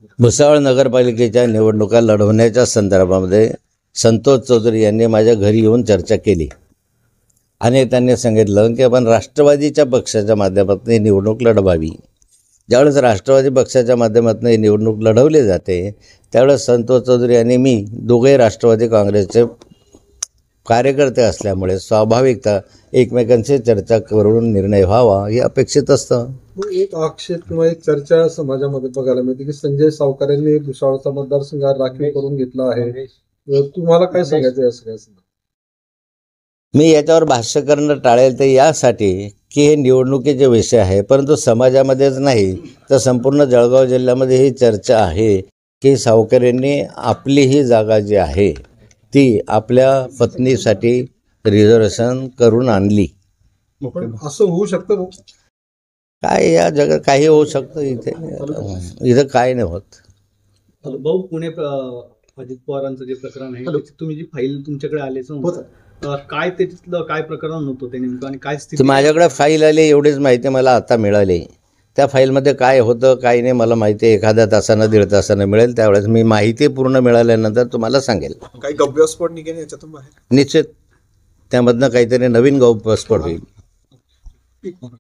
भुसावळ नगरपालिकेच्या निवडणुका लढवण्याच्या संदर्भामध्ये संतोष चौधरी यांनी माझ्या घरी येऊन चर्चा केली आणि त्यांनी सांगितलं की आपण राष्ट्रवादीच्या पक्षाच्या माध्यमातून ही निवडणूक लढवावी. ज्यावेळेस राष्ट्रवादी पक्षाच्या माध्यमातून ही निवडणूक लढवली जाते त्यावेळेस संतोष चौधरी आणि मी दोघे राष्ट्रवादी काँग्रेसचे कार्यकर्ते असल्यामुळे स्वाभाविकता एकमेकांशी चर्चा करून निर्णय व्हावा हे अपेक्षित असतं. एक आक्षेप किंवा एक चर्चा समाजामध्ये बघायला मिळते की संजय सावकार यांनी भुसावळचा मतदारसंघ राखीव करून घेतला आहे. तुम्हाला काय सांगायचं या सगळ्या? मी याच्यावर भाष्य करणं टाळेल ते यासाठी की हे निवडणुकीचे विषय आहे, परंतु समाजामध्येच नाही तर संपूर्ण जळगाव जिल्ह्यामध्ये ही चर्चा आहे की सावकर यांनी आपली ही जागा जी आहे ती आपल्या पत्नीसाठी रिझर्वेशन करून आणली. पण असं होऊ शकतं? काय या जगात काही होऊ शकतं, इथं काय नाही होत. भाऊ, पुणे अजित पवारांचं जे प्रकरण आहे त्याची तुम्ही जी फाईल तुमच्याकडे आले काय त्याच्यातलं काय प्रकरण होतं ते नेमकं आणि काय स्थिती? माझ्याकडे फाईल आली एवढीच माहिती मला आता मिळाली. त्या फाईलमध्ये काय होतं काय नाही मला माहिती एखाद्या तासानं 1.5 तासानं मिळेल. त्यावेळेस मी माहिती पूर्ण मिळाल्यानंतर तुम्हाला सांगेल. काही गव्यस्फोट निघेल याच्यातून बाहेर? निश्चित त्यामधनं काहीतरी नवीन गौप्यस्फोट होईल.